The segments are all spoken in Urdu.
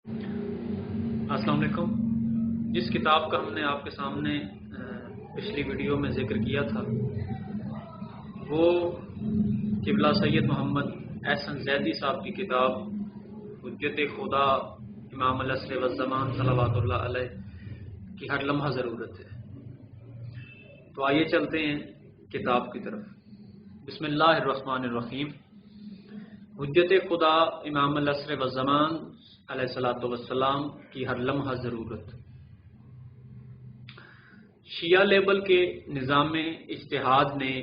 السلام علیکم۔ جس کتاب کا ہم نے آپ کے سامنے پچھلی ویڈیو میں ذکر کیا تھا وہ قبلہ سید محمد احسن زیدی صاحب کی کتاب حجت خدا امام العصر والزمان صلوات اللہ علیہ کی ہر لمحہ ضرورت ہے۔ تو آئیے چلتے ہیں کتاب کی طرف۔ بسم اللہ الرحمن الرحیم۔ حجت خدا امام العصر والزمان علیہ الصلوۃ والسلام کی ہر لمحہ ضرورت۔ شیعہ لیبل کے نظام اجتہاد نے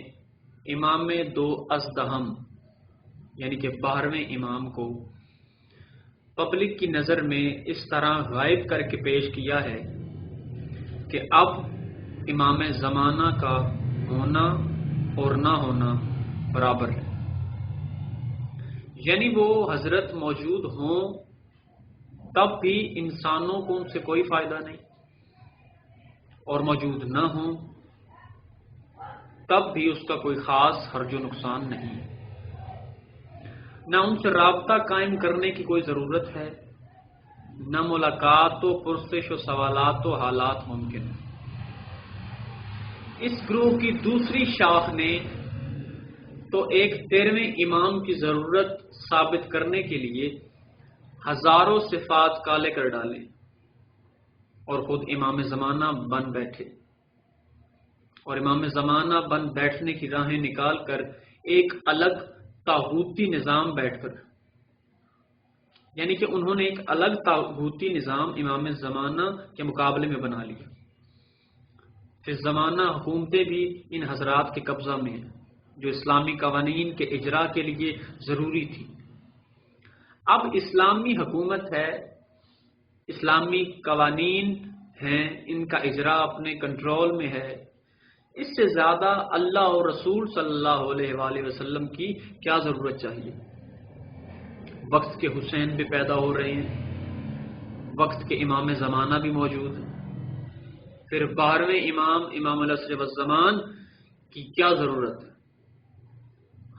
امام دو ازدہم یعنی کہ 12ویں امام کو پبلک کی نظر میں اس طرح غائب کر کے پیش کیا ہے کہ اب امام زمانہ کا ہونا اور نہ ہونا برابر ہے، یعنی وہ حضرت موجود ہوں تب بھی انسانوں کو ان سے کوئی فائدہ نہیں، اور موجود نہ ہوں تب بھی اس کا کوئی خاص حرج و نقصان نہیں، نہ ان سے رابطہ قائم کرنے کی کوئی ضرورت ہے، نہ ملاقات و پرسش و سوالات و حالات ممکن ہیں۔ اس گروہ کی دوسری شاخ نے تو ایک 13ویں امام کی ضرورت ثابت کرنے کے لیے ہزاروں صفات کالے کر ڈالے اور خود امام زمانہ بن بیٹھے، اور امام زمانہ بن بیٹھنے کی راہیں نکال کر ایک الگ طاغوتی نظام بیٹھ کر، یعنی کہ انہوں نے ایک الگ طاغوتی نظام امام زمانہ کے مقابلے میں بنا لیا۔ پھر زمانہ حکومتیں بھی ان حضرات کے قبضہ میں ہیں جو اسلامی قوانین کے اجرا کے لیے ضروری تھی۔ اب اسلامی حکومت ہے، اسلامی قوانین ہیں، ان کا اجرا اپنے کنٹرول میں ہے، اس سے زیادہ اللہ اور رسول صلی اللہ علیہ وآلہ وسلم کی کیا ضرورت چاہیے؟ وقت کے حسین بھی پیدا ہو رہے ہیں، وقت کے امام زمانہ بھی موجود ہیں، پھر 12ویں امام امام العصر والزمان کی کیا ضرورت ہے؟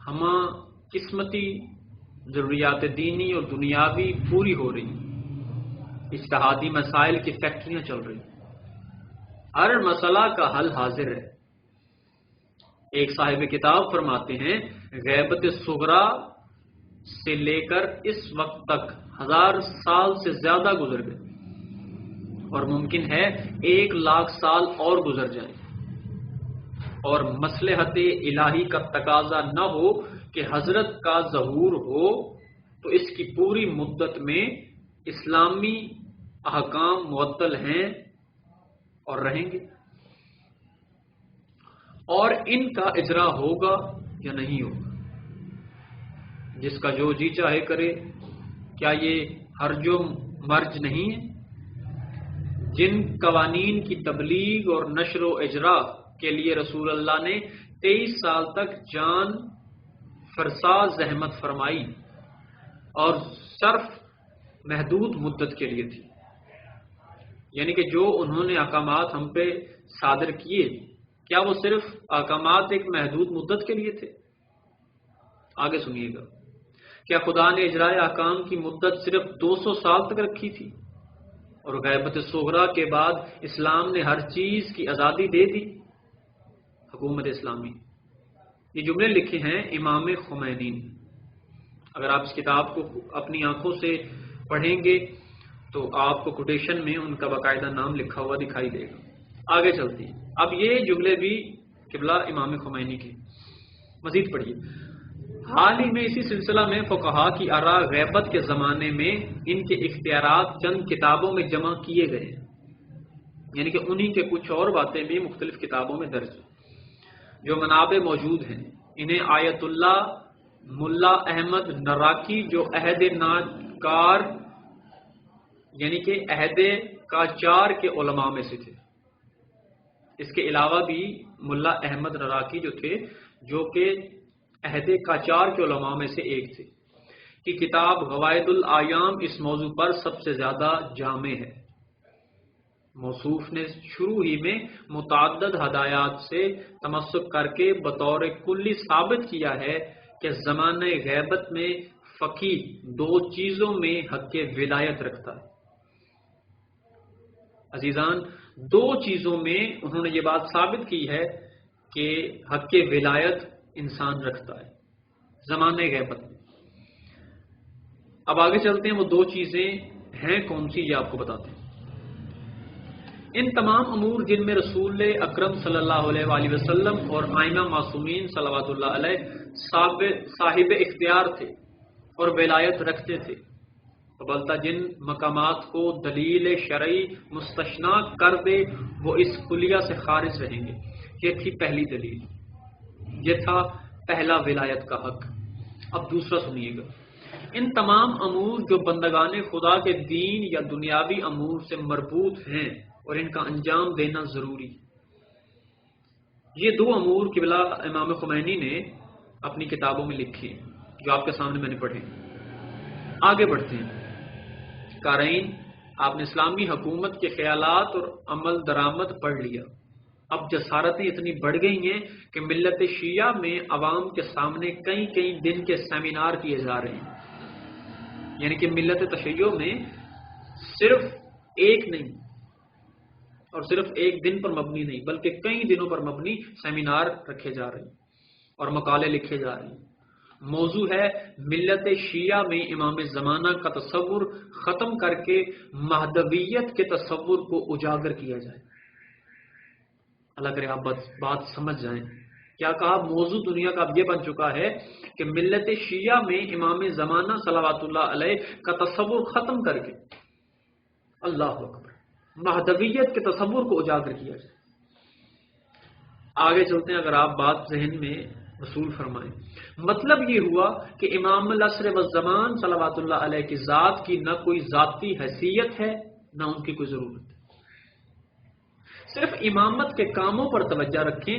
ہمہ قسمتی ضروریات دینی اور دنیاوی پوری ہو رہی ہیں، اجتہادی مسائل کی فیکٹریاں چل رہی ہیں، ہر مسئلہ کا حل حاضر ہے۔ ایک صاحب کتاب فرماتے ہیں غیبت صغرا سے لے کر اس وقت تک 1000 سال سے زیادہ گزر گئے، اور ممکن ہے 1,00,000 سال اور گزر جائیں، اور مصلحت الہی کا تقاضا نہ ہو کہ حضرت کا ظہور ہو تو اس کی پوری مدت میں اسلامی احکام معطل ہیں اور رہیں گے، اور ان کا اجرا ہوگا یا نہیں ہوگا، جس کا جو جی چاہے کرے۔ کیا یہ ہرج و مرج نہیں ہے؟ جن قوانین کی تبلیغ اور نشر و اجرا کے لیے رسول اللہ نے 23 سال تک جان فرسا زحمت فرمائی اور صرف محدود مدت کے لیے تھی، یعنی کہ جو انہوں نے احکامات ہم پہ صادر کیے، کیا وہ صرف احکامات ایک محدود مدت کے لیے تھے؟ آگے سنیے گا، کیا خدا نے اجرائے احکام کی مدت صرف 200 سال تک رکھی تھی، اور غیبت صغرا کے بعد اسلام نے ہر چیز کی آزادی دے دی؟ حکومت اسلامی، یہ جملے لکھے ہیں امام خمینی نے۔ اگر آپ اس کتاب کو اپنی آنکھوں سے پڑھیں گے تو آپ کو کوٹیشن میں ان کا باقاعدہ نام لکھا ہوا دکھائی دے گا۔ آگے چلتی ہیں، اب یہ جملے بھی قبلہ امام خمینی کے۔ مزید پڑھیے، حال ہی میں اسی سلسلہ میں فقہا کی آراء غیبت کے زمانے میں ان کے اختیارات چند کتابوں میں جمع کیے گئے، یعنی کہ انہی کے کچھ اور باتیں بھی مختلف کتابوں میں درج ہیں جو منابع موجود ہیں۔ انہیں آیت اللہ ملا احمد نراکی جو عہد ناکار یعنی کہ عہد قاجار کے علماء میں سے تھے، اس کے علاوہ بھی ملا احمد نراکی جو تھے جو کہ عہد قاجار کے علماء میں سے ایک تھے، کی کتاب غوائد الایام اس موضوع پر سب سے زیادہ جامع ہے۔ موصوف نے شروع ہی میں متعدد ہدایات سے تمسک کر کے بطور کلی ثابت کیا ہے کہ زمانہ غیبت میں فقیہ دو چیزوں میں حق ولایت رکھتا ہے، عزیزان، دو چیزوں میں انہوں نے یہ بات ثابت کی ہے کہ حق ولایت انسان رکھتا ہے، زمانے غیبت میں۔ اب آگے چلتے ہیں، وہ دو چیزیں ہیں کون سی، یہ آپ کو بتاتے ہیں۔ ان تمام امور جن میں رسول اکرم صلی اللہ علیہ وآلہ وسلم اور آئمہ معصومین صلوات اللہ علیہ صاحب اختیار تھے اور ولایت رکھتے تھے، البتہ جن مقامات کو دلیل شرعی مستثنا کر دے وہ اس کلیہ سے خارج رہیں گے۔ یہ تھی پہلی دلیل، یہ تھا پہلا ولایت کا حق۔ اب دوسرا سنیے گا، ان تمام امور جو بندگان خدا کے دین یا دنیاوی امور سے مربوط ہیں اور ان کا انجام دینا ضروری۔ یہ دو امور قبلہ امام خمینی نے اپنی کتابوں میں لکھی ہیں، جو آپ کے سامنے میں نے پڑھے۔ آگے بڑھتے ہیں۔ قارئین، آپ نے اسلامی حکومت کے خیالات اور عمل درآمد پڑھ لیا۔ اب جسارتیں اتنی بڑھ گئی ہیں کہ ملت شیعہ میں عوام کے سامنے کئی کئی دن کے سیمینار کیے جا رہے ہیں، یعنی کہ ملت تشیع میں صرف ایک نہیں اور صرف ایک دن پر مبنی نہیں بلکہ کئی دنوں پر مبنی سیمینار رکھے جا رہے ہیں اور مقالے لکھے جا رہے ہیں۔ موضوع ہے ملت شیعہ میں امام زمانہ کا تصور ختم کر کے مہدویت کے تصور کو اجاگر کیا جائے۔ اللہ کرے آپ بات سمجھ جائیں۔ کیا کہا؟ موضوع دنیا کا اب یہ بن چکا ہے کہ ملت شیعہ میں امام زمانہ صلوات اللہ علیہ کا تصور ختم کر کے اللہ اکبر مہدویت کے تصور کو اجاگر کیا جائے۔ آگے چلتے ہیں، اگر آپ بات ذہن میں وصول فرمائیں۔ مطلب یہ ہوا کہ امام العصر والزمان صلوات اللہ علیہ کی ذات کی نہ کوئی ذاتی حیثیت ہے نہ ان کی کوئی ضرورت ہے۔ صرف امامت کے کاموں پر توجہ رکھیں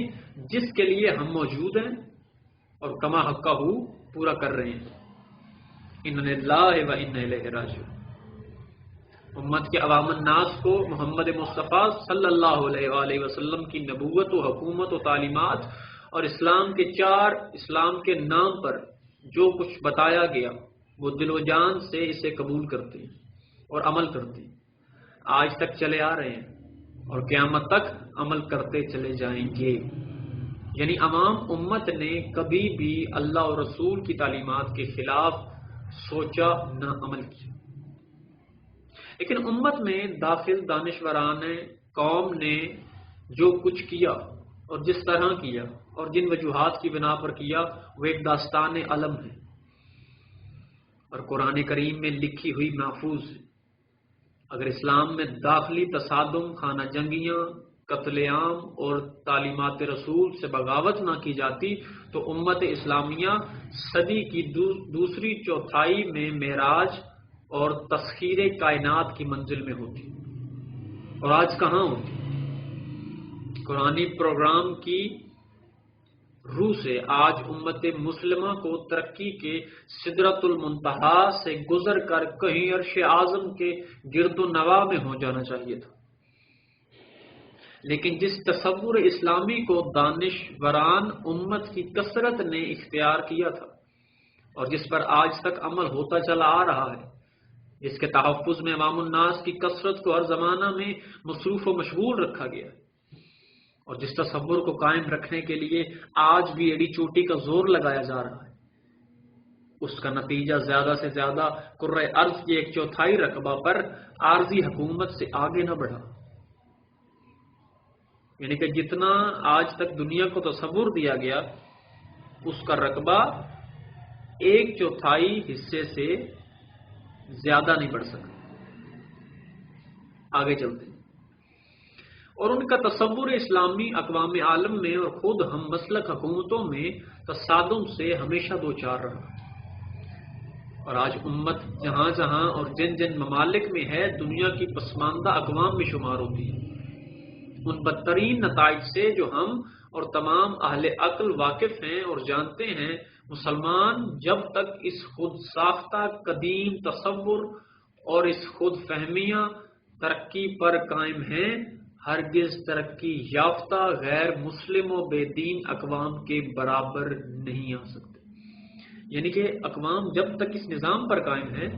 جس کے لیے ہم موجود ہیں اور کما حقہ پورا کر رہے ہیں۔ اِنَّ لِلَّهِ وَإِنَّا إِلَيْهِ راجعون۔ امت کے عوام الناس کو محمد مصطفیٰ صلی اللہ علیہ وآلہ وسلم کی نبوت و حکومت و تعلیمات اور اسلام کے نام پر جو کچھ بتایا گیا وہ دل و جان سے اسے قبول کرتے ہیں اور عمل کرتے ہیں، آج تک چلے آ رہے ہیں اور قیامت تک عمل کرتے چلے جائیں گے۔ یعنی عوام امت نے کبھی بھی اللہ اور رسول کی تعلیمات کے خلاف سوچا نہ عمل کیا، لیکن امت میں داخل دانشوران قوم نے جو کچھ کیا اور جس طرح کیا اور جن وجوہات کی بنا پر کیا وہ ایک داستان علم ہے اور قرآن کریم میں لکھی ہوئی محفوظ ہے۔ اگر اسلام میں داخلی تصادم، خانہ جنگیاں، قتل عام اور تعلیمات رسول سے بغاوت نہ کی جاتی تو امت اسلامیہ صدی کی دوسری چوتھائی میں معراج اور تسخیر کائنات کی منزل میں ہوتی، اور آج کہاں ہوتی؟ قرآنی پروگرام کی روح سے آج امت مسلمہ کو ترقی کے سدرۃ المنتہا سے گزر کر کہیں عرش اعظم کے گرد و نواح میں ہو جانا چاہیے تھا، لیکن جس تصور اسلامی کو دانشوران امت کی کثرت نے اختیار کیا تھا اور جس پر آج تک عمل ہوتا چلا آ رہا ہے، جس کے تحفظ میں عوام الناس کی کثرت کو ہر زمانہ میں مصروف و مشغول رکھا گیا، اور جس تصور کو قائم رکھنے کے لیے آج بھی ایڑی چوٹی کا زور لگایا جا رہا ہے، اس کا نتیجہ زیادہ سے زیادہ کرۂ ارض کی 1/4 رقبہ پر عارضی حکومت سے آگے نہ بڑھا۔ یعنی کہ جتنا آج تک دنیا کو تصور دیا گیا اس کا رقبہ 1/4 حصے سے زیادہ نہیں بڑھ سکا۔ آگے چلتے ہیں۔ اور ان کا تصور اسلامی اقوام عالم میں اور خود ہم مسلک حکومتوں میں تصادم سے ہمیشہ دوچار رہا، اور آج امت جہاں جہاں اور جن جن ممالک میں ہے دنیا کی پسماندہ اقوام میں شمار ہوتی ہے۔ ان بدترین نتائج سے جو ہم اور تمام اہل عقل واقف ہیں اور جانتے ہیں، مسلمان جب تک اس خود ساختہ قدیم تصور اور اس خود فہمیاں ترقی پر قائم ہیں، ہرگز ترقی یافتہ غیر مسلم و بے دین اقوام کے برابر نہیں آ سکتے۔ یعنی کہ اقوام جب تک اس نظام پر قائم ہیں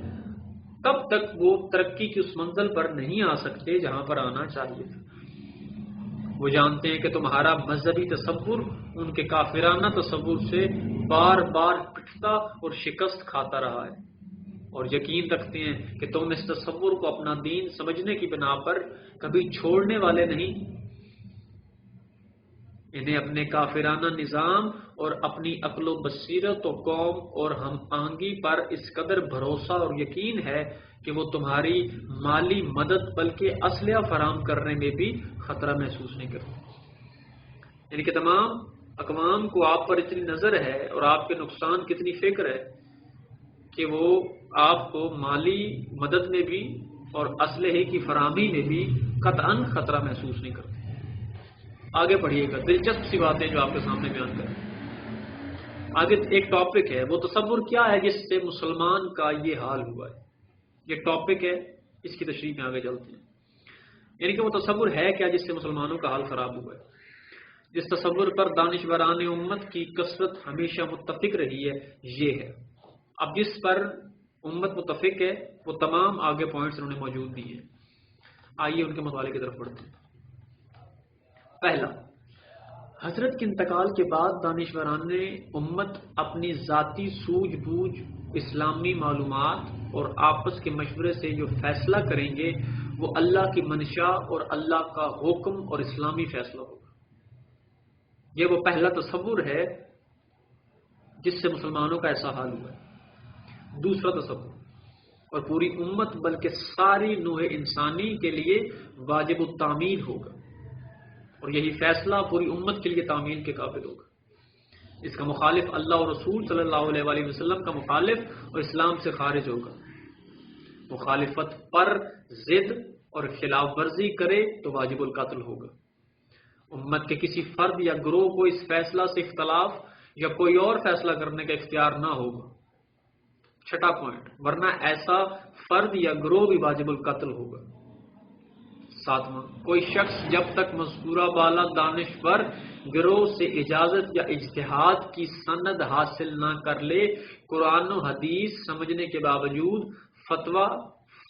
تب تک وہ ترقی کی اس منزل پر نہیں آ سکتے جہاں پر آنا چاہیے تھا۔ وہ جانتے ہیں کہ تمہارا مذہبی تصور ان کے کافرانہ تصور سے بار بار پٹتا اور شکست کھاتا رہا ہے، اور یقین رکھتے ہیں کہ تم اس تصور کو اپنا دین سمجھنے کی بنا پر کبھی چھوڑنے والے نہیں۔ انہیں اپنے کافرانہ نظام اور اپنی عقل و بصیرت و قوم اور ہم آہنگی پر اس قدر بھروسہ اور یقین ہے کہ وہ تمہاری مالی مدد بلکہ اسلحہ فراہم کرنے میں بھی خطرہ محسوس نہیں کرتے۔ یعنی کہ تمام اقوام کو آپ پر اتنی نظر ہے اور آپ کے نقصان کی اتنی فکر ہے کہ وہ آپ کو مالی مدد میں بھی اور اسلحے کی فراہمی میں بھی قطعاً خطرہ محسوس نہیں کرتے۔ آگے پڑھیے گا، دلچسپ سی باتیں جو آپ کے سامنے بیان کریں۔ آگے ایک ٹاپک ہے، وہ تصور کیا ہے جس سے مسلمان کا یہ حال ہوا ہے۔ یہ ٹاپک ہے، اس کی تشریح میں آگے چلتے ہیں۔ یعنی کہ وہ تصور ہے کیا جس سے مسلمانوں کا حال خراب ہوا ہے۔ جس تصور پر دانشوران امت کی کثرت ہمیشہ متفق رہی ہے یہ ہے۔ اب جس پر امت متفق ہے وہ تمام آگے پوائنٹس انہوں نے موجود دیے ہیں۔ آئیے ان کے مطالعے کی طرف بڑھتے ہیں۔ پہلا، حضرت کے انتقال کے بعد دانشوران امت اپنی ذاتی سوجھ بوجھ، اسلامی معلومات اور آپس کے مشورے سے جو فیصلہ کریں گے وہ اللہ کی منشا اور اللہ کا حکم اور اسلامی فیصلہ ہوگا۔ یہ وہ پہلا تصور ہے جس سے مسلمانوں کا ایسا حال ہوا ہے۔ دوسرا تصور، اور پوری امت بلکہ ساری نوع انسانی کے لیے واجب التعمیل ہوگا، اور یہی فیصلہ پوری امت کے لیے تعمیل کے قابل ہوگا۔ اس کا مخالف اللہ اور رسول صلی اللہ علیہ وآلہ وسلم کا مخالف اور اسلام سے خارج ہوگا۔ مخالفت پر ضد اور خلاف ورزی کرے تو واجب القتل ہوگا۔ امت کے کسی فرد یا گروہ کو اس فیصلہ سے اختلاف یا کوئی اور فیصلہ کرنے کا اختیار نہ ہوگا۔ چھٹا پوائنٹ، ورنہ ایسا فرد یا گروہ بھی واجب القتل ہوگا۔ ساتواں، کوئی شخص جب تک مذکورہ بالا دانشور گروہ سے اجازت یا اجتہاد کی سند حاصل نہ کر لے، قرآن و حدیث سمجھنے کے باوجود فتویٰ،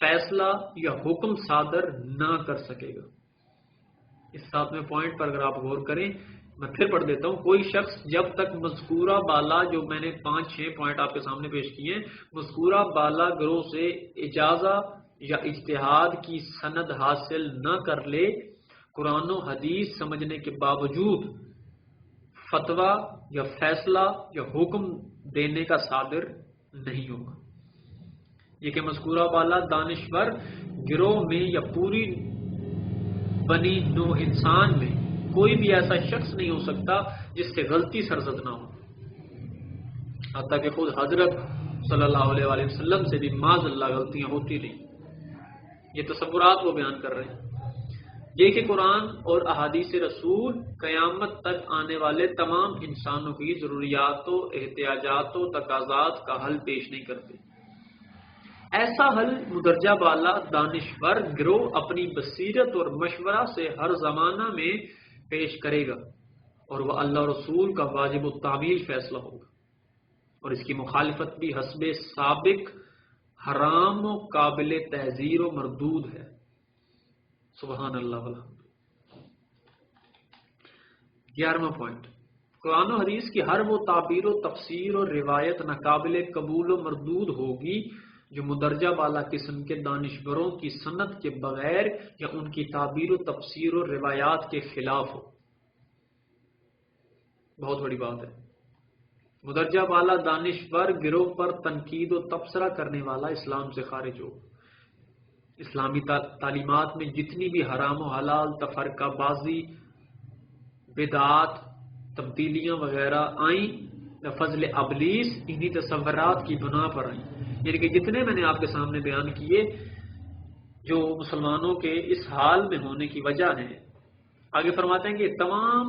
فیصلہ یا حکم صادر نہ کر سکے گا۔ اس 7ویں پوائنٹ پر اگر آپ غور کریں، میں پھر پڑھ دیتا ہوں۔ کوئی شخص جب تک مذکورہ بالا، جو میں نے 5-6 پوائنٹ آپ کے سامنے پیش کیے ہیں، مذکورہ بالا گروہ سے اجازت یا اجتہاد کی سند حاصل نہ کر لے، قرآن و حدیث سمجھنے کے باوجود فتویٰ یا فیصلہ یا حکم دینے کا صادر نہیں ہوگا۔ یہ کہ مذکورہ بالا دانشور گروہ میں یا پوری بنی نو انسان میں کوئی بھی ایسا شخص نہیں ہو سکتا جس سے غلطی سرزد نہ ہو، حتیٰ کہ خود حضرت صلی اللہ علیہ وآلہ وسلم سے بھی معاذ اللہ غلطیاں ہوتی رہی۔ یہ تصورات وہ بیان کر رہے ہیں۔ یہ کہ قرآن اور احادیث رسول قیامت تک آنے والے تمام انسانوں کی ضروریات و احتیاجات و تقاضات کا حل پیش نہیں کرتے۔ ایسا حل مدرجہ بالا دانشور گروہ اپنی بصیرت اور مشورہ سے ہر زمانہ میں پیش کرے گا، اور وہ اللہ رسول کا واجب التعمیل فیصلہ ہوگا، اور اس کی مخالفت بھی حسب سابق حرام و قابل تحذیر و مردود ہے۔ سبحان اللہ والحمد۔ 11واں پوائنٹ، قرآن و حدیث کی ہر وہ تعبیر و تفسیر اور روایت ناقابل قبول و مردود ہوگی جو مدرجہ بالا قسم کے دانشوروں کی سند کے بغیر یا ان کی تعبیر و تفسیر و روایات کے خلاف ہو۔ بہت بڑی بات ہے۔ مدرجہ بالا دانشور گروہ پر تنقید و تبصرہ کرنے والا اسلام سے خارج ہو۔ اسلامی تعلیمات میں جتنی بھی حرام و حلال، تفرقہ بازی، بدعات، تبدیلیاں وغیرہ آئیں، فضل ابلیس انہی تصورات کی بنا پر آئیں۔ یعنی کہ جتنے میں نے آپ کے سامنے بیان کیے جو مسلمانوں کے اس حال میں ہونے کی وجہ ہے، آگے فرماتے ہیں کہ تمام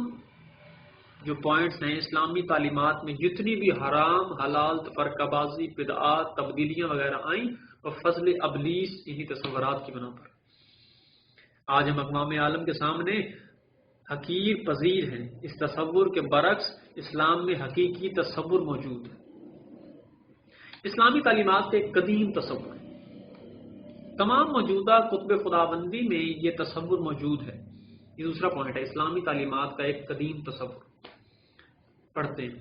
جو پوائنٹس ہیں اسلامی تعلیمات میں جتنی بھی حرام حلال، تفرقہ بازی، بدعات، تبدیلیاں وغیرہ آئیں، اور فضل ابلیس انہی تصورات کی بنا پر۔ آج ہم اقوام عالم کے سامنے حقیر پذیر ہیں۔ اس تصور کے برعکس اسلام میں حقیقی تصور موجود ہے۔ اسلامی تعلیمات کا ایک قدیم تصور ہے تمام موجودہ کتب خداوندی میں یہ تصور موجود ہے۔ یہ دوسرا پوائنٹ ہے، اسلامی تعلیمات کا ایک قدیم تصور۔ پڑھتے ہیں،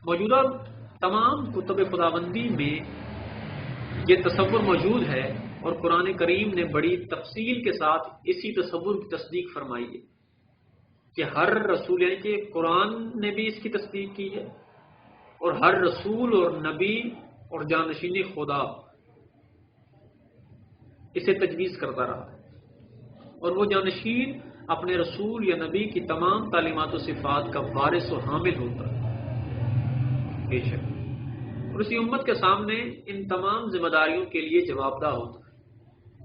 موجودہ تمام کتب خداوندی میں یہ تصور موجود ہے اور قرآن کریم نے بڑی تفصیل کے ساتھ اسی تصور کی تصدیق فرمائی ہے کہ ہر رسول، یعنی کہ قرآن نے بھی اس کی تصدیق کی ہے اور ہر رسول اور نبی اور جانشین خدا اسے تجویز کرتا رہا ہے، اور وہ جانشین اپنے رسول یا نبی کی تمام تعلیمات و صفات کا وارث و حامل ہوتا ہے بے شک، اور اسی امت کے سامنے ان تمام ذمہ داریوں کے لیے جواب دہ ہوتا ہے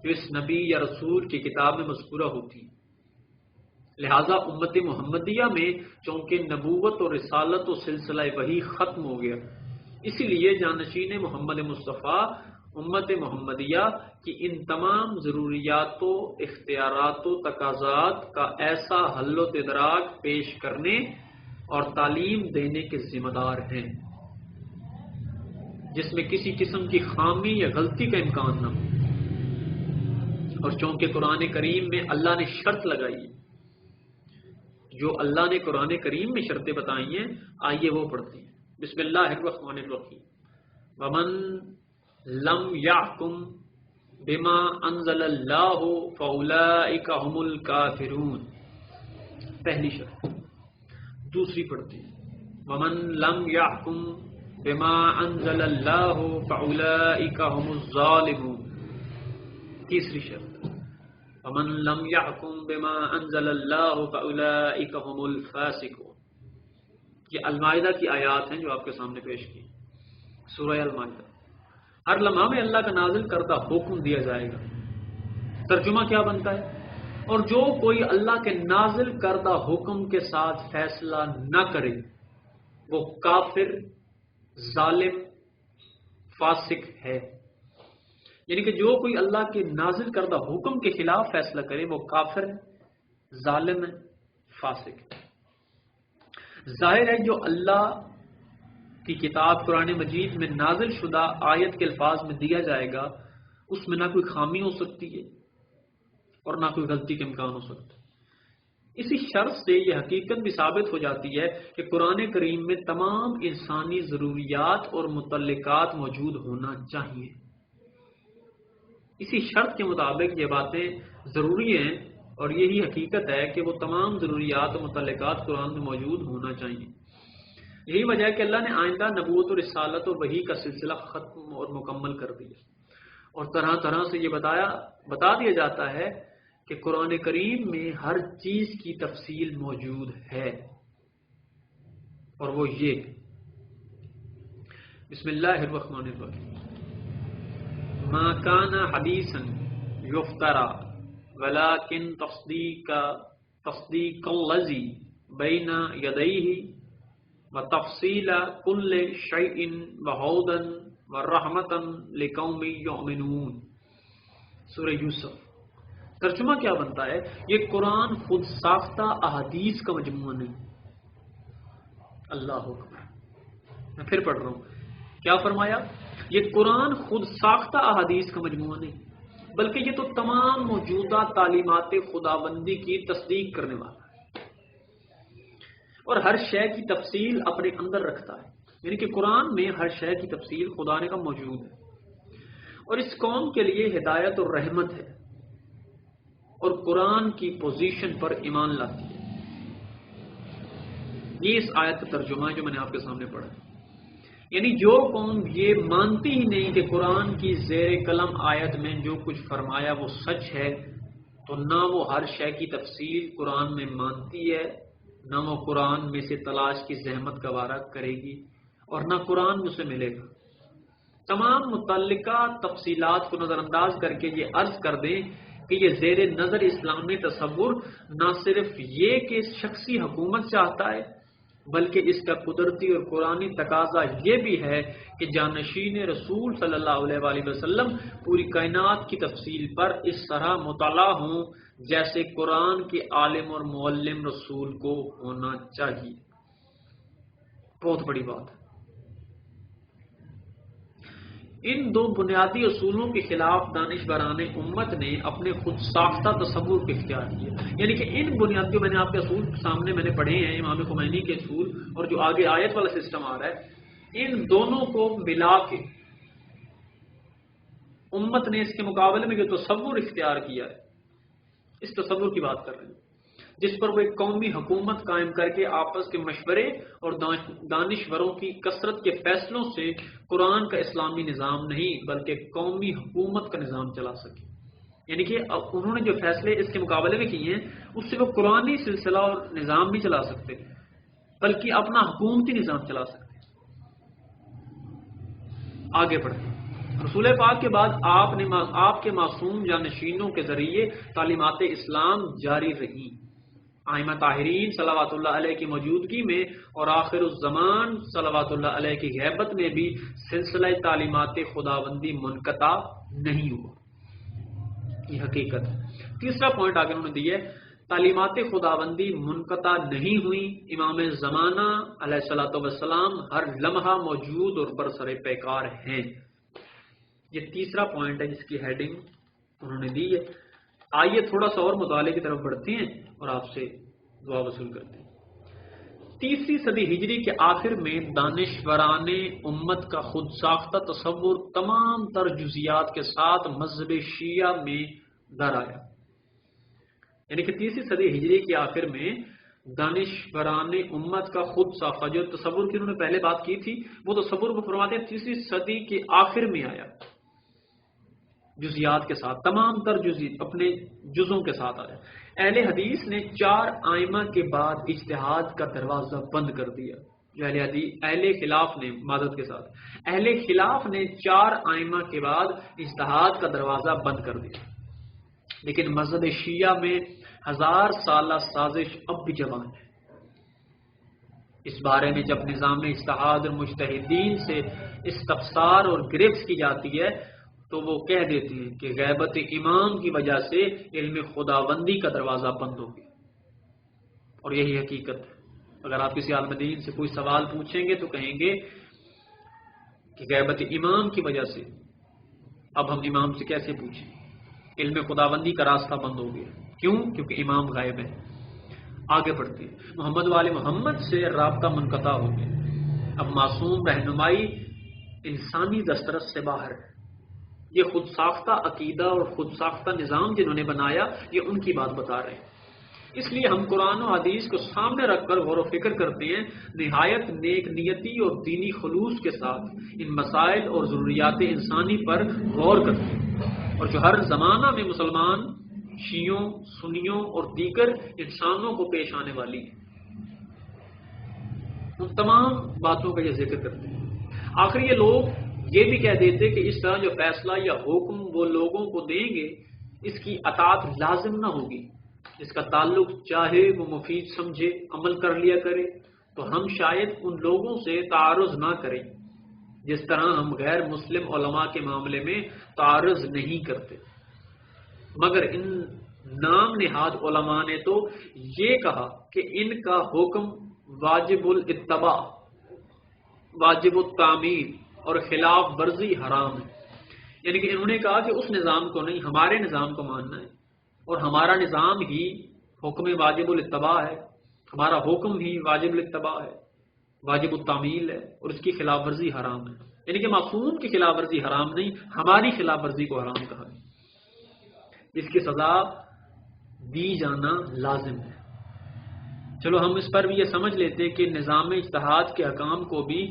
جو اس نبی یا رسول کی کتاب میں مذکورہ ہوتی ہے۔ لہذا امت محمدیہ میں چونکہ نبوت اور رسالت و سلسلہ وحی ختم ہو گیا، اسی لیے جانشین محمد مصطفیٰ امت محمدیہ کی ان تمام ضروریات و اختیارات و تقاضات کا ایسا حل و تدراک پیش کرنے اور تعلیم دینے کے ذمہ دار ہیں جس میں کسی قسم کی خامی یا غلطی کا امکان نہ ہو۔ اور چونکہ قرآن کریم میں اللہ نے شرط لگائی ہے، جو اللہ نے قرآن کریم میں شرطیں بتائی ہیں، آئیے وہ پڑھتے ہیں۔ بسم اللہ الرحمن الرحیم۔ ومن لم يحكم بما انزل اللہ فاولئک هم الکافرون، پہلی شرط۔ دوسری پڑھتے ہیں، ومن لم يحكم بما انزل اللہ فاولئک هم الظالمون، تیسری شرط، ومن لم يحكم بما انزل اللہ فاولئک هم الفاسقون۔ یہ المائدہ کی آیات ہیں جو آپ کے سامنے پیش کی، سورہ المائدہ۔ ہر لمحہ میں اللہ کا نازل کردہ حکم دیا جائے گا، ترجمہ کیا بنتا ہے؟ اور جو کوئی اللہ کے نازل کردہ حکم کے ساتھ فیصلہ نہ کرے وہ کافر، ظالم، فاسق ہے۔ یعنی کہ جو کوئی اللہ کے نازل کردہ حکم کے خلاف فیصلہ کرے وہ کافر ہے، ظالم ہے، فاسق ہے۔ ظاہر ہے جو اللہ کی کتاب قرآن مجید میں نازل شدہ آیت کے الفاظ میں دیا جائے گا اس میں نہ کوئی خامی ہو سکتی ہے اور نہ کوئی غلطی کا امکان ہو سکتا ہے۔ اسی شرط سے یہ حقیقت بھی ثابت ہو جاتی ہے کہ قرآن کریم میں تمام انسانی ضروریات اور متعلقات موجود ہونا چاہیے۔ اسی شرط کے مطابق یہ باتیں ضروری ہیں اور یہی حقیقت ہے کہ وہ تمام ضروریات اور متعلقات قرآن میں موجود ہونا چاہیے۔ یہی وجہ ہے کہ اللہ نے آئندہ نبوت اور رسالت اور وحی کا سلسلہ ختم اور مکمل کر دیا، اور طرح طرح سے یہ بتا دیا جاتا ہے کہ قرآن کریم میں ہر چیز کی تفصیل موجود ہے، اور وہ یہ، بسم اللہ الرحمن الرحیم، ما کان حدیثا یفترا ولکن تصدیق الذی بین یدیہ وتفصیل کل شیء وہدی ورحمۃ لقوم یؤمنون، سورہ یوسف۔ ترجمہ کیا بنتا ہے؟ یہ قرآن خود ساختہ احادیث کا مجموعہ نہیں۔ اللہ اکبر، میں پھر پڑھ رہا ہوں، کیا فرمایا؟ یہ قرآن خود ساختہ احادیث کا مجموعہ نہیں بلکہ یہ تو تمام موجودہ تعلیمات خداوندی کی تصدیق کرنے والا اور ہر شے کی تفصیل اپنے اندر رکھتا ہے۔ یعنی کہ قرآن میں ہر شے کی تفصیل خدا نے کا موجود ہے اور اس قوم کے لیے ہدایت اور رحمت ہے، اور قرآن کی پوزیشن پر ایمان لاتی ہے۔ یہ اس آیت کا ترجمہ ہے جو میں نے آپ کے سامنے پڑھا۔ یعنی جو قوم یہ مانتی ہی نہیں کہ قرآن کی زیر قلم آیت میں جو کچھ فرمایا وہ سچ ہے، تو نہ وہ ہر شے کی تفصیل قرآن میں مانتی ہے، نہ وہ قرآن میں سے تلاش کی زحمت گوارا کرے گی، اور نہ قرآن میں اسے ملے گا۔ تمام متعلقہ تفصیلات کو نظر انداز کر کے یہ عرض کر دیں کہ یہ زیر نظر اسلامی تصور نہ صرف یہ کہ شخصی حکومت چاہتا ہے بلکہ اس کا قدرتی اور قرآنی تقاضا یہ بھی ہے کہ جانشین رسول صلی اللہ علیہ وآلہ وسلم پوری کائنات کی تفصیل پر اس طرح مطلع ہوں جیسے قرآن کے عالم اور معلم رسول کو ہونا چاہیے۔ بہت بڑی بات ہے۔ ان دو بنیادی اصولوں کے خلاف دانشوران امت نے اپنے خود ساختہ تصور کو اختیار کیا. یعنی کہ ان بنیادی، میں نے آپ کے اصول سامنے میں نے پڑھے ہیں، امام خمینی کے اصول اور جو آگے آیت والا سسٹم آ رہا ہے، ان دونوں کو ملا کے امت نے اس کے مقابلے میں جو تصور اختیار کیا ہے، اس تصور کی بات کر رہے ہیں جس پر وہ ایک قومی حکومت قائم کر کے آپس کے مشورے اور دانشوروں کی کثرت کے فیصلوں سے قرآن کا اسلامی نظام نہیں بلکہ قومی حکومت کا نظام چلا سکے. یعنی کہ انہوں نے جو فیصلے اس کے مقابلے میں کیے ہیں اس سے وہ قرآنی سلسلہ اور نظام نہیں چلا سکتے بلکہ اپنا حکومتی نظام چلا سکتے. آگے بڑھتے ہیں. رسول پاک کے بعد آپ کے معصوم جانشینوں کے ذریعے تعلیمات اسلام جاری رہی. ائمہ طاہرین صلوات اللہ علیہ کی موجودگی میں اور آخر الزمان صلوات اللہ علیہ کی غیبت میں بھی سلسلہ تعلیمات خداوندی منقطع نہیں ہوا. یہ حقیقت ہے. تیسرا پوائنٹ آگے انہوں نے دیا ہے، تعلیمات خداوندی منقطع نہیں ہوئی. امام زمانہ علیہ الصلوۃ والسلام ہر لمحہ موجود اور برسر پیکار ہیں. یہ تیسرا پوائنٹ ہے جس کی ہیڈنگ انہوں نے دی ہے. آئیے تھوڑا سا اور مطالعے کی طرف بڑھتے ہیں اور آپ سے دعا وصول کرتے ہیں. تیسری صدی ہجری کے آخر میں دانشوران امت کا خود ساختہ تصور تمام تر جزیات کے ساتھ مذہب شیعہ میں در آیا. یعنی کہ تیسری صدی ہجری کے آخر میں دانشوران امت کا خود ساختہ جو تصور کی انہوں نے پہلے بات کی تھی وہ تصور وہ فرماتے ہیں تیسری صدی کے آخر میں آیا، جزیات کے ساتھ، تمام تر اپنے جزوں کے ساتھ آیا. اہل حدیث نے 4 ائمہ کے بعد اجتہاد کا دروازہ بند کر دیا. جو اہل خلاف نے معذرت کے ساتھ اہل خلاف نے 4 ائمہ کے بعد اجتہاد کا دروازہ بند کر دیا. لیکن مذہب شیعہ میں 1000 سالہ سازش اب بھی جوان ہے. اس بارے میں جب نظام اجتہاد اور مجتہدین سے استفسار اور گرفت کی جاتی ہے تو وہ کہہ دیتے ہیں کہ غیبت امام کی وجہ سے علم خداوندی کا دروازہ بند ہو گیا. اور یہی حقیقت ہے. اگر آپ کسی عالم دین سے کوئی سوال پوچھیں گے تو کہیں گے کہ غیبت امام کی وجہ سے اب ہم امام سے کیسے پوچھیں، علم خداوندی کا راستہ بند ہو گیا. کیوں؟ کیونکہ امام غائب ہے. آگے بڑھتے ہیں. محمد وال محمد سے رابطہ منقطع ہو گیا. اب معصوم رہنمائی انسانی دسترس سے باہر ہے. یہ خود ساختہ عقیدہ اور خود ساختہ نظام جنہوں نے بنایا یہ ان کی بات بتا رہے ہیں. اس لیے ہم قرآن و حدیث کو سامنے رکھ کر غور و فکر کرتے ہیں، نہایت نیک نیتی اور دینی خلوص کے ساتھ ان مسائل اور ضروریات انسانی پر غور کرتے ہیں، اور جو ہر زمانہ میں مسلمان، شیعوں، سنیوں اور دیگر انسانوں کو پیش آنے والی ہیں، ان تمام باتوں کا یہ ذکر کرتے ہیں. آخر یہ لوگ یہ بھی کہہ دیتے کہ اس طرح جو فیصلہ یا حکم وہ لوگوں کو دیں گے اس کی اطاعت لازم نہ ہوگی، اس کا تعلق چاہے وہ مفید سمجھے عمل کر لیا کرے، تو ہم شاید ان لوگوں سے تعارض نہ کریں جس طرح ہم غیر مسلم علماء کے معاملے میں تعارض نہیں کرتے. مگر ان نام نہاد علماء نے تو یہ کہا کہ ان کا حکم واجب الاتباع، واجب التعمیل اور خلاف ورزی حرام ہے. یعنی کہ انہوں نے کہا کہ اس نظام کو نہیں، ہمارے نظام کو ماننا ہے، اور ہمارا نظام ہی حکم واجب الاتباع ہے، ہمارا حکم ہی واجب الاتباع ہے، واجب التعمیل ہے، اور اس کی خلاف ورزی حرام ہے. یعنی کہ معصوم کی خلاف ورزی حرام نہیں، ہماری خلاف ورزی کو حرام کہا ہے. اس کی سزا دی جانا لازم ہے. چلو ہم اس پر بھی یہ سمجھ لیتے کہ نظام اجتہاد کے احکام کو بھی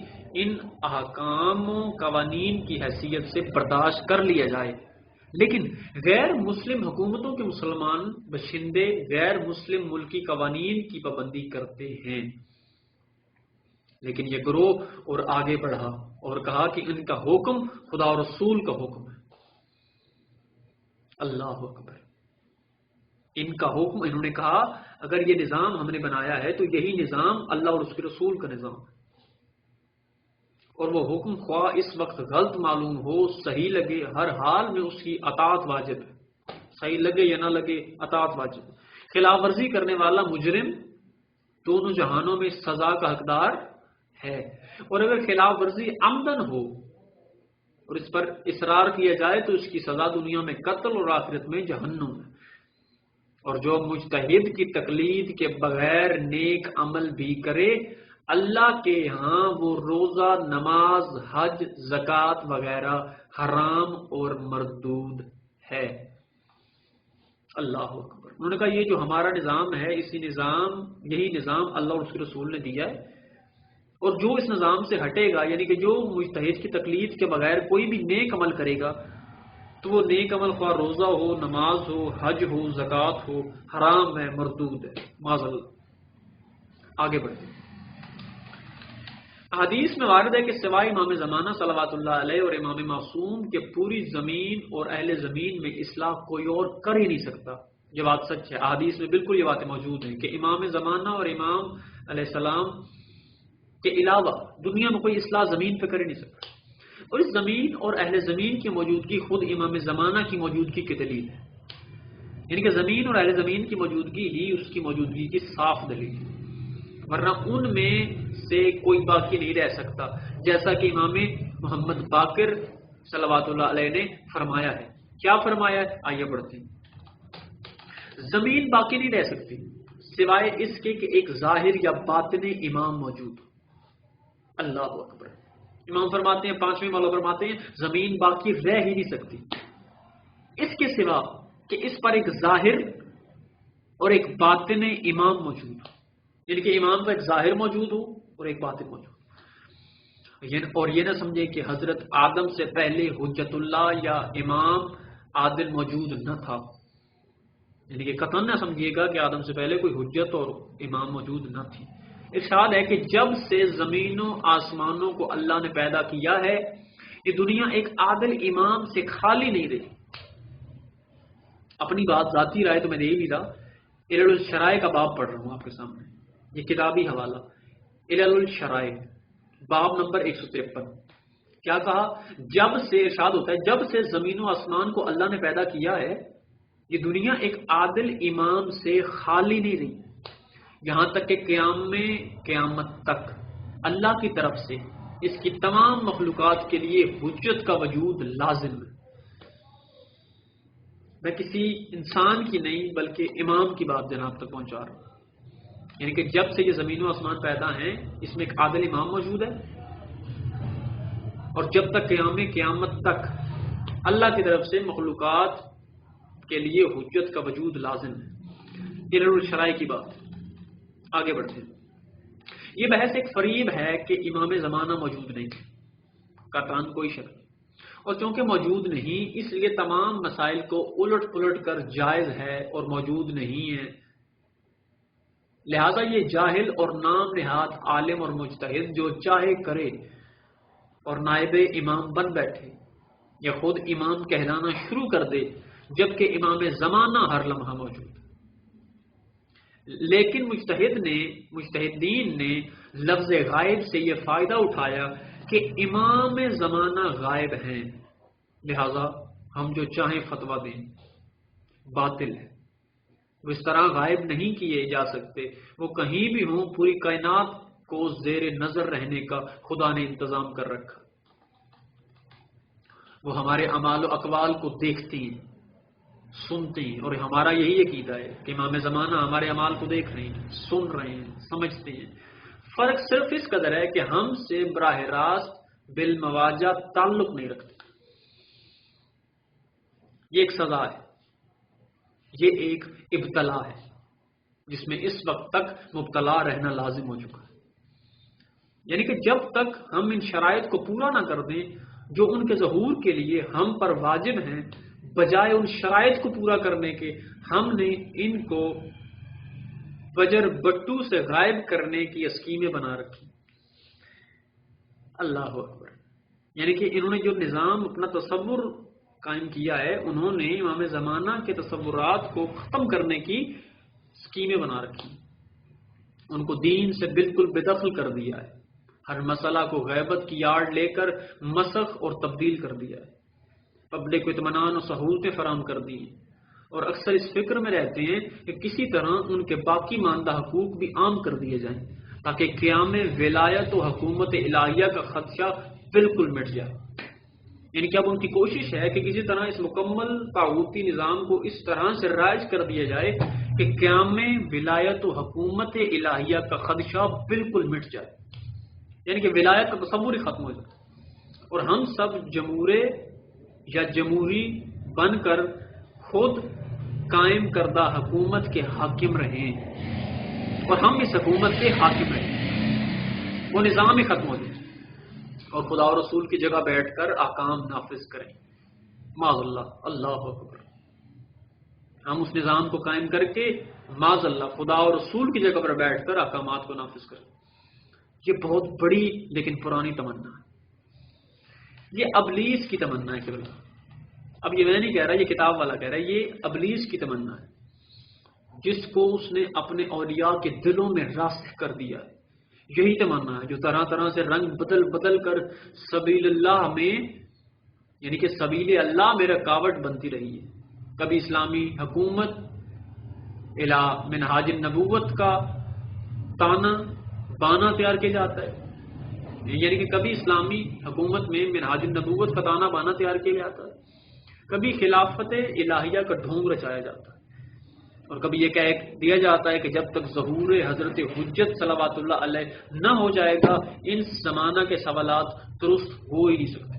ان احکام و قوانین کی حیثیت سے برداشت کر لیا جائے، لیکن غیر مسلم حکومتوں کے مسلمان باشندے غیر مسلم ملکی قوانین کی پابندی کرتے ہیں. لیکن یہ گروہ اور آگے بڑھا اور کہا کہ ان کا حکم خدا اور رسول کا حکم ہے. اللہ اکبر. ان کا حکم، انہوں نے کہا اگر یہ نظام ہم نے بنایا ہے تو یہی نظام اللہ اور اس کے رسول کا نظام ہے، اور وہ حکم خواہ اس وقت غلط معلوم ہو صحیح لگے، ہر حال میں اس کی اطاعت واجب ہے. صحیح لگے یا نہ لگے اطاعت واجب ہے. خلاف ورزی کرنے والا مجرم دونوں جہانوں میں سزا کا حقدار ہے، اور اگر خلاف ورزی عمدن ہو اور اس پر اصرار کیا جائے تو اس کی سزا دنیا میں قتل اور آخرت میں جہنم ہے۔ اور جو مجتہد کی تقلید کے بغیر نیک عمل بھی کرے، اللہ کے ہاں وہ روزہ، نماز، حج، زکوٰۃ وغیرہ حرام اور مردود ہے۔ اللہ اکبر۔ انہوں نے کہا یہ جو ہمارا نظام ہے، یہی نظام اللہ اور اس کے رسول نے دیا ہے، اور جو اس نظام سے ہٹے گا، یعنی کہ جو مجتہد کی تقلید کے بغیر کوئی بھی نیک عمل کرے گا، تو وہ نیک عمل خواہ روزہ ہو، نماز ہو، حج ہو، زکوٰۃ ہو، حرام ہے، مردود ہے، معاذ اللہ۔ آگے بڑھتے ہیں۔ حدیث میں وارد ہے کہ سوائے امام زمانہ صلوات اللہ علیہ اور امام معصوم کے پوری زمین اور اہل زمین میں اصلاح کوئی اور کر ہی نہیں سکتا۔ یہ بات سچ ہے، حدیث میں بالکل یہ باتیں موجود ہیں کہ امام زمانہ اور امام علیہ السلام کے علاوہ دنیا میں کوئی اصلاح زمین پہ کر ہی نہیں سکتا۔ اور اس زمین اور اہل زمین کی موجودگی خود امام زمانہ کی موجودگی کی دلیل ہے، یعنی کہ زمین اور اہل زمین کی موجودگی ہی اس کی موجودگی کی صاف دلیل ہے، ورنہ ان میں سے کوئی باقی نہیں رہ سکتا، جیسا کہ امام محمد باقر صلوات اللہ علیہ نے فرمایا ہے۔ کیا فرمایا ہے؟ آئیے پڑھتے ہیں۔ زمین باقی نہیں رہ سکتی سوائے اس کے کہ ایک ظاہر یا باطن امام موجود ہو۔ اللہ اکبر۔ امام فرماتے ہیں، پانچویں مولا فرماتے ہیں، زمین باقی رہ ہی نہیں سکتی اس کے سوا کہ اس پر ایک ظاہر اور ایک باطن امام موجود ہو، یعنی کہ امام کا ایک ظاہر موجود ہو اور ایک باطن موجود ہو۔ اور یہ نہ سمجھے کہ حضرت آدم سے پہلے حجت اللہ یا امام عادل موجود نہ تھا، یعنی کہ قطعاً نہ سمجھیے گا کہ آدم سے پہلے کوئی حجت اور امام موجود نہ تھی۔ ارشاد ہے کہ جب سے زمینوں آسمانوں کو اللہ نے پیدا کیا ہے، یہ دنیا ایک عادل امام سے خالی نہیں رہی۔ اپنی بات ذاتی رائے تو میں دے ہی نہیں رہا، علل الشرائع کا باب پڑھ رہا ہوں آپ کے سامنے، یہ کتابی حوالہ، علل الشرائع باب نمبر 153۔ کیا کہا؟ جب سے، ارشاد ہوتا ہے، جب سے زمین و آسمان کو اللہ نے پیدا کیا ہے، یہ دنیا ایک عادل امام سے خالی نہیں رہی، یہاں تک کہ قیامت تک اللہ کی طرف سے اس کی تمام مخلوقات کے لیے حجت کا وجود لازم ہے۔ میں کسی انسان کی نہیں بلکہ امام کی بات جناب تک پہنچا رہا ہوں، یعنی کہ جب سے یہ زمین و آسمان پیدا ہیں، اس میں ایک عادل امام موجود ہے، اور جب تک قیامت تک اللہ کی طرف سے مخلوقات کے لیے حجت کا وجود لازم ہے۔ علل الشرائع کی بات، آگے بڑھتے ہیں۔ یہ بحث ایک فریب ہے کہ امام زمانہ موجود نہیں، قطعاً کوئی شک نہیں، اور چونکہ موجود نہیں اس لیے تمام مسائل کو الٹ پلٹ کر جائز ہے اور موجود نہیں ہے، لہذا یہ جاہل اور نام نہاد عالم اور مجتہد جو چاہے کرے اور نائب امام بن بیٹھے یا خود امام کہلانا شروع کر دے، جبکہ امام زمانہ ہر لمحہ موجود۔ لیکن مجتہدین نے لفظ غائب سے یہ فائدہ اٹھایا کہ امام زمانہ غائب ہیں، لہذا ہم جو چاہیں فتویٰ دیں، باطل ہے۔ وہ اس طرح غائب نہیں کیے جا سکتے، وہ کہیں بھی ہوں، پوری کائنات کو زیر نظر رہنے کا خدا نے انتظام کر رکھا، وہ ہمارے اعمال و اقوال کو دیکھتی ہیں، سنتے ہیں، اور ہمارا یہی عقیدہ ہے کہ امام زمانہ ہمارے اعمال کو دیکھ رہے ہیں، سن رہے ہیں، سمجھتے ہیں۔ فرق صرف اس قدر ہے کہ ہم سے براہ راست بالمواجہ تعلق نہیں رکھتے۔ یہ ایک سزا ہے، یہ ایک ابتلا ہے جس میں اس وقت تک مبتلا رہنا لازم ہو چکا ہے، یعنی کہ جب تک ہم ان شرائط کو پورا نہ کر دیں جو ان کے ظہور کے لیے ہم پر واجب ہیں، بجائے ان شرائط کو پورا کرنے کے ہم نے ان کو بجر بٹو سے غائب کرنے کی اسکیمیں بنا رکھی۔ اللہ اکبر۔ یعنی کہ انہوں نے جو نظام اپنا تصور قائم کیا ہے، انہوں نے امام زمانہ کے تصورات کو ختم کرنے کی اسکیمیں بنا رکھی، ان کو دین سے بالکل بے دخل کر دیا ہے، ہر مسئلہ کو غیبت کی آڑ لے کر مسخ اور تبدیل کر دیا ہے، پبلک کو اطمینان اور سہولتیں فراہم کر دی ہیں، اور اکثر اس فکر میں رہتے ہیں کہ کسی طرح ان کے باقی ماندہ حقوق بھی عام کر دیے جائیں تاکہ قیام ولایت و حکومت الہیہ کا خدشہ بالکل مٹ جائے۔ یعنی کہ اب ان کی کوشش ہے کہ کسی طرح اس مکمل طاغوتی نظام کو اس طرح سے رائج کر دیا جائے کہ قیام میں ولایت و حکومت الہیہ کا خدشہ بالکل مٹ جائے، یعنی کہ ولایت کا تصور ہی ختم ہو جائے اور ہم سب جمہورے یا جمہوری بن کر خود قائم کردہ حکومت کے حاکم رہیں اور ہم اس حکومت کے حاکم رہیں، وہ نظام ہی ختم ہو جائے اور خدا اور رسول کی جگہ بیٹھ کر احکام نافذ کریں۔ معاذ اللہ، اللہ اکبر، ہم اس نظام کو قائم کر کے معاذ اللہ خدا اور رسول کی جگہ پر بیٹھ کر احکامات کو نافذ کریں۔ یہ بہت بڑی لیکن پرانی تمنا ہے، یہ ابلیس کی تمنا ہے کہ اب یہ میں نہیں کہہ رہا، یہ کتاب والا کہہ رہا ہے، یہ ابلیس کی تمنا ہے جس کو اس نے اپنے اولیاء کے دلوں میں راسخ کر دیا ہے۔ یہی تمنا ہے جو طرح طرح سے رنگ بدل بدل کر سبیل اللہ میں، یعنی کہ سبیل اللہ میں رکاوٹ بنتی رہی ہے۔ کبھی اسلامی حکومت الی منہاج النبوت کا تانا بانا تیار کیا جاتا ہے، یعنی کہ کبھی اسلامی حکومت میں منہاج النبوت کا تانا بانا تیار کیا جاتا ہے، کبھی خلافت الہیہ کا ڈھونگ رچایا جاتا ہے، اور کبھی یہ کہہ دیا جاتا ہے کہ جب تک ظہور حضرت حجت صلوات اللہ علیہ نہ ہو جائے گا ان زمانہ کے سوالات درست ہو ہی نہیں سکتے۔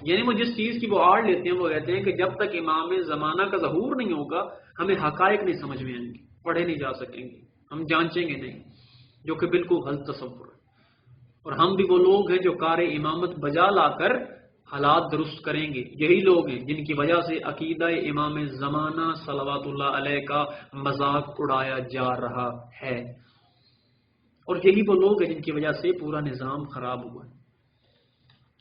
یعنی وہ جس چیز کی وہ آڑ لیتے ہیں وہ کہتے ہیں کہ جب تک امام زمانہ کا ظہور نہیں ہوگا ہمیں حقائق نہیں سمجھ میں آئیں گے، پڑھے نہیں جا سکیں گے، ہم جانچیں گے نہیں، جو کہ بالکل غلط تصور ہے۔ اور ہم بھی وہ لوگ ہیں جو کار امامت بجا لا کر حالات درست کریں گے، یہی لوگ ہیں جن کی وجہ سے عقیدہ امام زمانہ صلوات اللہ علیہ کا مذاق اڑایا جا رہا ہے، اور یہی وہ لوگ ہیں جن کی وجہ سے پورا نظام خراب ہوا ہے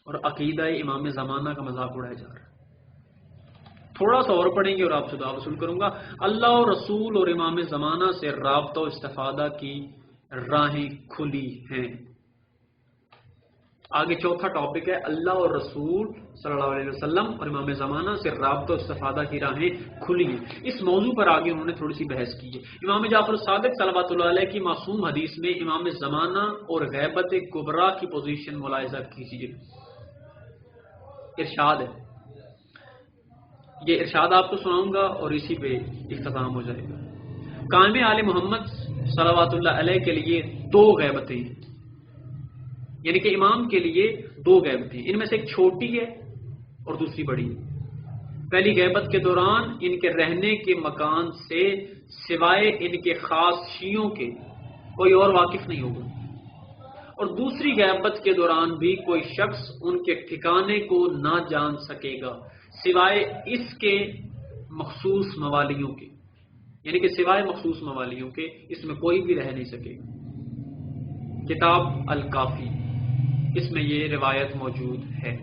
اور عقیدہ امام زمانہ کا مذاق اڑایا جا رہا ہے۔ تھوڑا سا اور پڑھیں گے اور آپ سے دعا وصول کروں گا۔ اللہ اور رسول اور امام زمانہ سے رابطہ و استفادہ کی راہیں کھلی ہیں۔ آگے چوتھا ٹاپک ہے اللہ اور رسول صلی اللہ علیہ وسلم اور امام زمانہ سے رابطہ و استفادہ کی راہیں کھلی ہیں۔ اس موضوع پر آگے انہوں نے تھوڑی سی بحث کی ہے۔ امام جعفر الصادق صلوات اللہ علیہ کی معصوم حدیث میں امام زمانہ اور غیبت کبریٰ کی پوزیشن ملاحظہ کیجیے۔ ارشاد ہے، یہ ارشاد آپ کو سناؤں گا اور اسی پہ اختتام ہو جائے گا۔ قائم آل محمد صلوات اللہ علیہ کے لیے دو غیبتیں ہیں، یعنی کہ امام کے لیے دو غیبتیں، ان میں سے ایک چھوٹی ہے اور دوسری بڑی ہے۔ پہلی غیبت کے دوران ان کے رہنے کے مکان سے سوائے ان کے خاص شیعوں کے کوئی اور واقف نہیں ہوگا، اور دوسری غیبت کے دوران بھی کوئی شخص ان کے ٹھکانے کو نہ جان سکے گا سوائے اس کے مخصوص موالیوں کے، یعنی کہ سوائے مخصوص موالیوں کے اس میں کوئی بھی رہ نہیں سکے گا۔ کتاب الکافی، اس میں یہ روایت موجود ہے۔